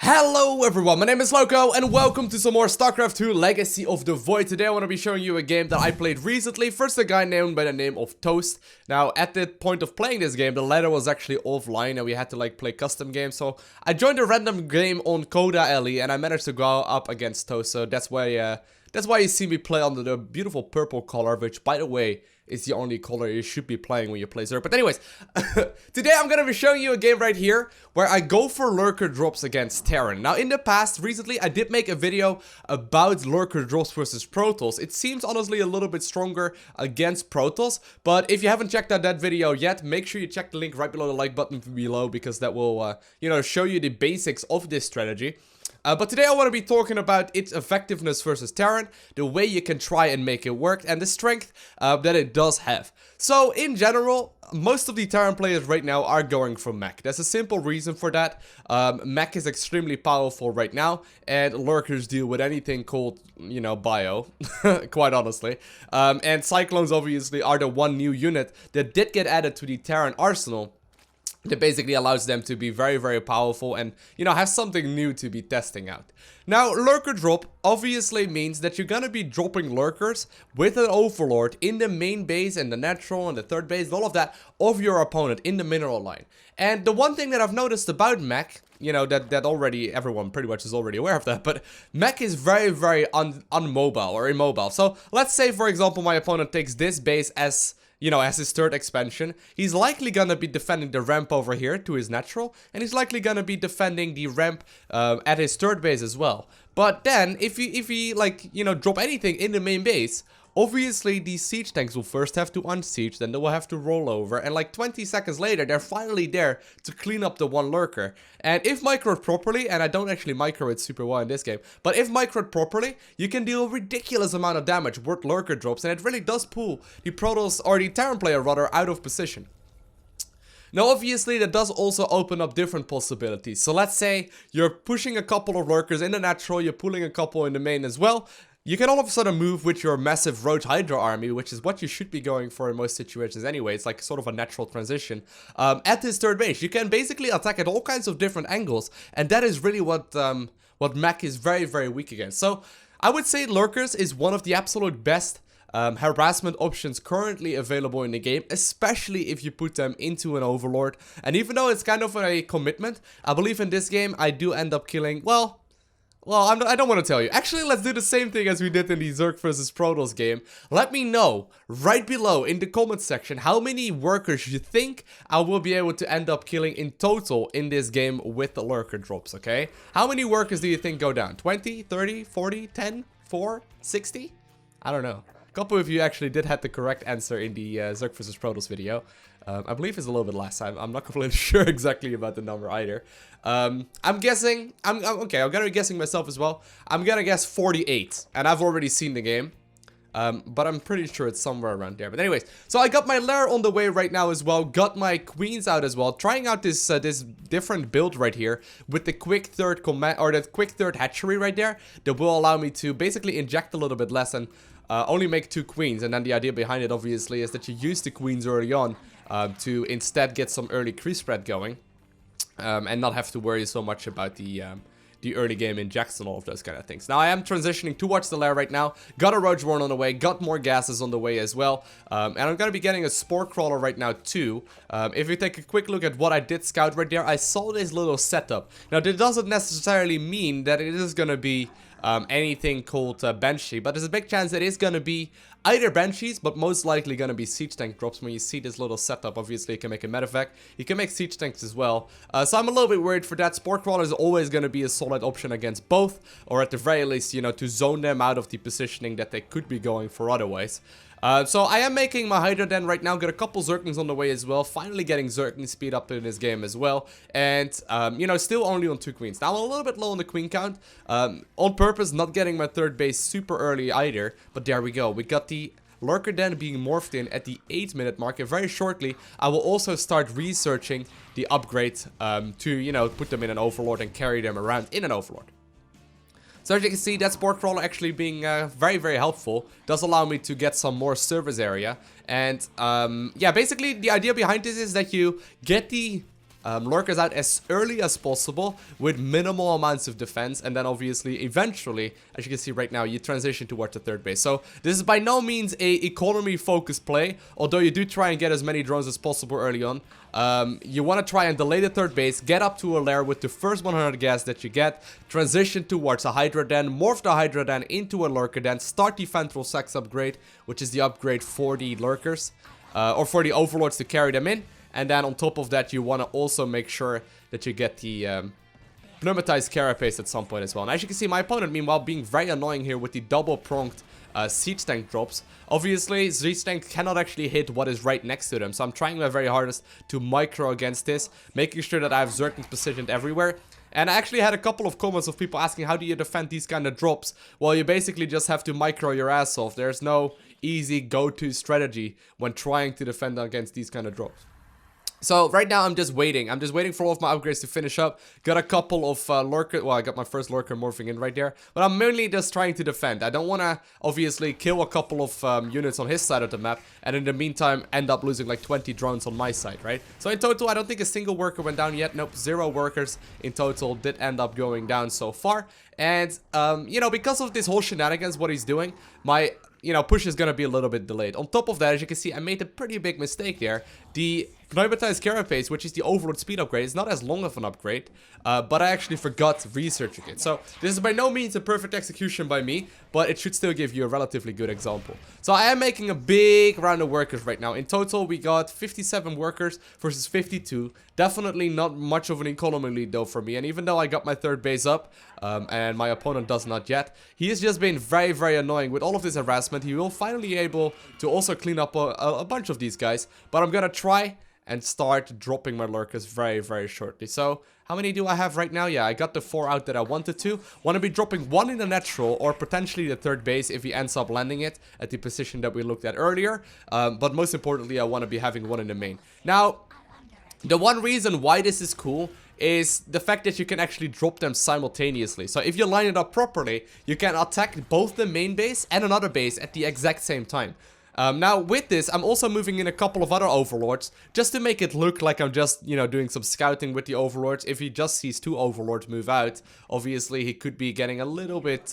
Hello everyone, my name is Loko and welcome to some more StarCraft 2 Legacy of the Void. Today I want to be showing you a game that I played recently. First, a guy named by the name of Toast. Now at the point of playing this game, the ladder was actually offline and we had to play custom games. So I joined a random game on Coda Alley and I managed to go up against Toast. So that's why you see me play under the beautiful purple color, which by the way is the only color you should be playing when you play Zerg. But anyways, today I'm gonna be showing you a game right here where I go for Lurker drops against Terran. Now in the past, recently, I did make a video about Lurker drops versus Protoss. It seems honestly a little bit stronger against Protoss, but if you haven't checked out that video yet, make sure you check the link right below the like button below, because that will, show you the basics of this strategy. But today I want to be talking about its effectiveness versus Terran, the way you can try and make it work, and the strength that it does have. So in general, most of the Terran players right now are going for mech. There's a simple reason for that. Mech is extremely powerful right now, and Lurkers deal with anything called, bio, quite honestly. And Cyclones obviously are the one new unit that did get added to the Terran arsenal. That basically allows them to be very, very powerful and, have something new to be testing out. Now, Lurker drop obviously means that you're gonna be dropping Lurkers with an Overlord in the main base and the natural and the third base, all of that, of your opponent in the mineral line. And the one thing that I've noticed about mech, that already everyone pretty much is already aware of that, but mech is very, very unmobile or immobile. So let's say, for example, my opponent takes this base as his third expansion. He's likely gonna be defending the ramp over here to his natural, and he's likely gonna be defending the ramp at his third base as well. But then, if he drop anything in the main base, obviously these siege tanks will first have to unsiege, then they will have to roll over, and 20 seconds later, they're finally there to clean up the one Lurker. And if microed properly, and I don't actually micro it super well in this game, but if microed properly, you can deal a ridiculous amount of damage with Lurker drops, and it really does pull the Protoss, or the Terran player rather, out of position. Now obviously that does also open up different possibilities. So let's say you're pushing a couple of Lurkers in the natural, you're pulling a couple in the main as well. You can all of a sudden move with your massive Roach Hydra army, which is what you should be going for in most situations anyway. It's like sort of a natural transition. At his third base, you can basically attack at all kinds of different angles, and that is really what mech is very, very weak against. So I would say Lurkers is one of the absolute best harassment options currently available in the game, especially if you put them into an Overlord. And even though it's kind of a commitment, I believe in this game I do end up killing, well, I don't want to tell you. Actually, let's do the same thing as we did in the Zerg versus Protoss game. Let me know right below in the comments section how many workers you think I will be able to end up killing in total in this game with the Lurker drops, okay? How many workers do you think go down? 20, 30, 40, 10, 4, 60? I don't know. A couple of you actually did have the correct answer in the Zerg vs Protoss video. I believe it's a little bit less. I'm not completely sure exactly about the number either. I'm guessing, okay, I'm gonna be guessing myself as well. I'm gonna guess 48, and I've already seen the game. But I'm pretty sure it's somewhere around there. But anyways, so I got my lair on the way right now as well. Got my queens out as well. Trying out this this different build right here with the quick third command, or that quick third hatchery right there, that will allow me to basically inject a little bit less and only make 2 queens. And then the idea behind it obviously is that you use the queens early on to instead get some early crease spread going, and not have to worry so much about the early game injects and all of those kind of things. Now I am transitioning towards the lair right now. Got a Roach Warren on the way, got more gases on the way as well, and I'm gonna be getting a Spore Crawler right now too. If you take a quick look at what I did scout right there, I saw this little setup. Now that doesn't necessarily mean that it is gonna be anything called Banshee, but there's a big chance it is gonna be either Banshees, but most likely gonna be Siege Tank drops. When you see this little setup, obviously you can make a Medivac, you can make Siege Tanks as well. So I'm a little bit worried for that. Spore Crawler is always gonna be a solid option against both, or at the very least, to zone them out of the positioning that they could be going for otherwise. So I am making my Hydra Den right now, got a couple Zerglings on the way as well, finally getting Zergling speed up in this game as well, and, still only on 2 queens. Now I'm a little bit low on the queen count, on purpose, not getting my third base super early either, but there we go, we got the Lurker Den being morphed in at the 8-minute mark, and very shortly I will also start researching the upgrade to, put them in an Overlord and carry them around in an Overlord. So as you can see, that Spore Crawler actually being very, very helpful. Does allow me to get some more service area. And yeah, basically the idea behind this is that you get the Lurkers out as early as possible with minimal amounts of defense, and then obviously eventually, as you can see right now, you transition towards the third base. So this is by no means a economy focused play, although you do try and get as many drones as possible early on. You want to try and delay the third base, get up to a lair with the first 100 gas that you get, transition towards a Hydra Den, morph the Hydra Den into a Lurker Den, start the Ventral Sex upgrade, which is the upgrade for the Lurkers, or for the Overlords to carry them in. And then on top of that, you want to also make sure that you get the Pneumatized Carapace at some point as well. And as you can see, my opponent, meanwhile, being very annoying here with the double-pronged Siege Tank drops. Obviously, Siege Tank cannot actually hit what is right next to them. So I'm trying my very hardest to micro against this, making sure that I have Zerglings positioned everywhere. And I actually had a couple of comments of people asking, how do you defend these kind of drops? Well, you basically just have to micro your ass off. There's no easy go-to strategy when trying to defend against these kind of drops. So right now I'm just waiting. I'm just waiting for all of my upgrades to finish up. Got a couple of Lurker. Well, I got my first Lurker morphing in right there. But I'm mainly just trying to defend. I don't want to obviously kill a couple of units on his side of the map. And in the meantime end up losing like 20 drones on my side, right? So in total I don't think a single worker went down yet. Nope, 0 workers in total did end up going down so far. And you know, because of this whole shenanigans, what he's doing, my push is going to be a little bit delayed. On top of that, as you can see, I made a pretty big mistake there. The Pneumatized Carapace, which is the Overlord speed upgrade, is not as long of an upgrade, but I actually forgot researching it. So this is by no means a perfect execution by me, but it should still give you a relatively good example. So I am making a big round of workers right now. In total, we got 57 workers versus 52. Definitely not much of an economy lead though for me. And even though I got my third base up, and my opponent does not yet, he has just been very, very annoying with all of this harassment. He will finally be able to also clean up a bunch of these guys, but I'm gonna try and start dropping my Lurkers very, very shortly. So how many do I have right now? Yeah, I got the 4 out that I wanted to. Want to be dropping 1 in the natural or potentially the third base if he ends up landing it at the position that we looked at earlier. But most importantly, I want to be having 1 in the main. Now, the one reason why this is cool is the fact that you can actually drop them simultaneously. So if you line it up properly, you can attack both the main base and another base at the exact same time. Now with this, I'm also moving in a couple of other Overlords, just to make it look like I'm just, doing some scouting with the Overlords. If he just sees 2 Overlords move out, obviously he could be getting a little bit,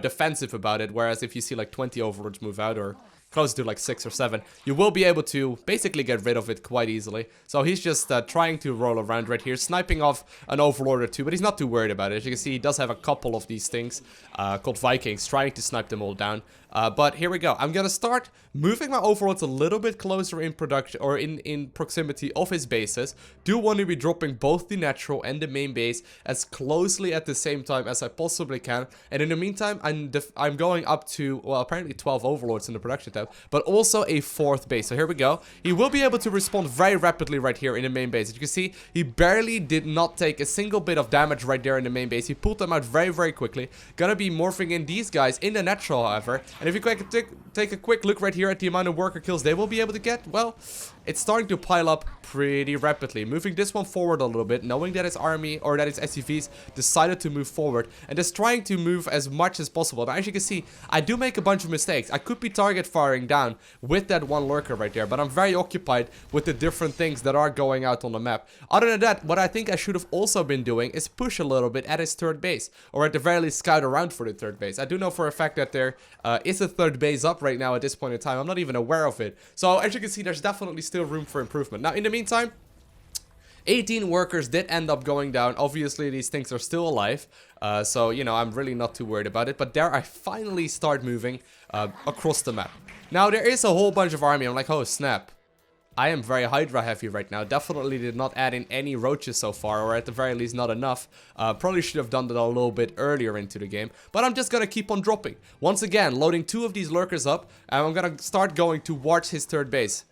defensive about it. Whereas if you see like 20 Overlords move out, or close to like 6 or 7, you will be able to basically get rid of it quite easily. So he's just trying to roll around right here, sniping off an Overlord or 2, but he's not too worried about it. As you can see, he does have a couple of these things called Vikings, trying to snipe them all down. But here we go. I'm gonna start moving my Overlords a little bit closer in production, or in proximity of his bases. Do want to be dropping both the natural and the main base as closely at the same time as I possibly can. And in the meantime, I'm going up to, well, apparently 12 Overlords in the production tab, but also a 4th base. So here we go. He will be able to respond very rapidly right here in the main base. As you can see, he barely did not take a single bit of damage right there in the main base. He pulled them out very, very quickly. Gonna be morphing in these guys in the natural, however. And if you take a quick look right here at the amount of worker kills they will be able to get, well, it's starting to pile up pretty rapidly. Moving this one forward a little bit, knowing that his army, or that his SCVs decided to move forward, and just trying to move as much as possible. Now, as you can see, I do make a bunch of mistakes. I could be target firing down with that one Lurker right there, but I'm very occupied with the different things that are going out on the map. Other than that, what I think I should have also been doing is push a little bit at his third base, or at the very least scout around for the third base. I do know for a fact that there is a third base up right now at this point in time. I'm not even aware of it. So as you can see, there's definitely still room for improvement. Now, in the meantime, 18 workers did end up going down. Obviously, these things are still alive. So, I'm really not too worried about it. But there I finally start moving across the map. Now, there is a whole bunch of army. I'm like, oh, snap. I am very Hydra heavy right now. Definitely did not add in any roaches so far, or at the very least not enough. Probably should have done that a little bit earlier into the game. But I'm just gonna keep on dropping. Once again, loading 2 of these Lurkers up, and I'm gonna start going towards his third base.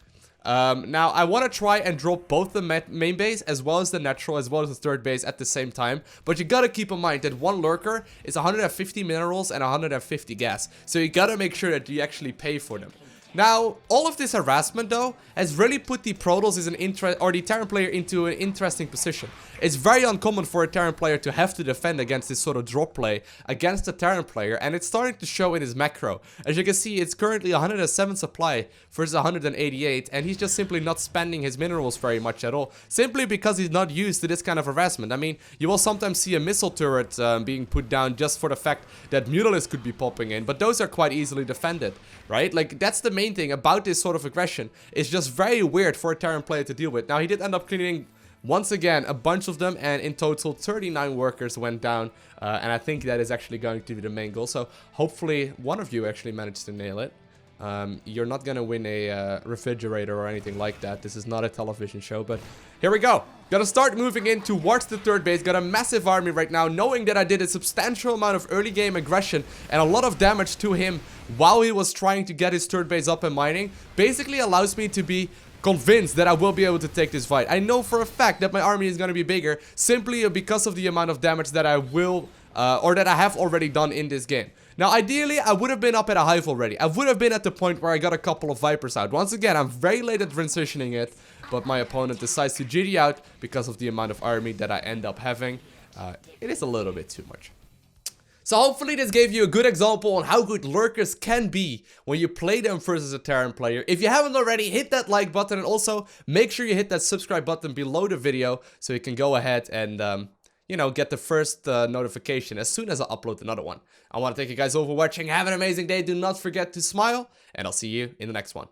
Now, I want to try and drop both the main base as well as the natural as well as the third base at the same time. But you gotta keep in mind that one Lurker is 150 minerals and 150 gas. So you gotta make sure that you actually pay for them. Now, all of this harassment though has really put the Protoss as the Terran player into an interesting position. It's very uncommon for a Terran player to have to defend against this sort of drop play against a Terran player, and it's starting to show in his macro. As you can see, it's currently 107 supply versus 188, and he's just simply not spending his minerals very much at all, simply because he's not used to this kind of harassment. I mean, you will sometimes see a missile turret being put down just for the fact that Mutalisks could be popping in, but those are quite easily defended, right? Like, that's the main thing about this sort of aggression. It's just very weird for a Terran player to deal with. Now, he did end up cleaning once again a bunch of them, and in total 39 workers went down, and I think that is actually going to be the main goal. So hopefully one of you actually managed to nail it. You're not gonna win a refrigerator or anything like that. This is not a television show, but here we go. Gotta start moving in towards the third base. Got a massive army right now, knowing that I did a substantial amount of early game aggression and a lot of damage to him while he was trying to get his third base up and mining. Basically allows me to be convinced that I will be able to take this fight. I know for a fact that my army is gonna be bigger simply because of the amount of damage that I will or that I have already done in this game. Now, ideally, I would have been up at a hive already. I would have been at the point where I got a couple of Vipers out. Once again, I'm very late at transitioning it, but my opponent decides to GD out because of the amount of army that I end up having. It is a little bit too much. So hopefully this gave you a good example on how good Lurkers can be when you play them versus a Terran player. If you haven't already, hit that like button, and also make sure you hit that subscribe button below the video so you can go ahead and you know, get the first notification as soon as I upload another one. I want to thank you guys all for watching. Have an amazing day. Do not forget to smile, and I'll see you in the next one.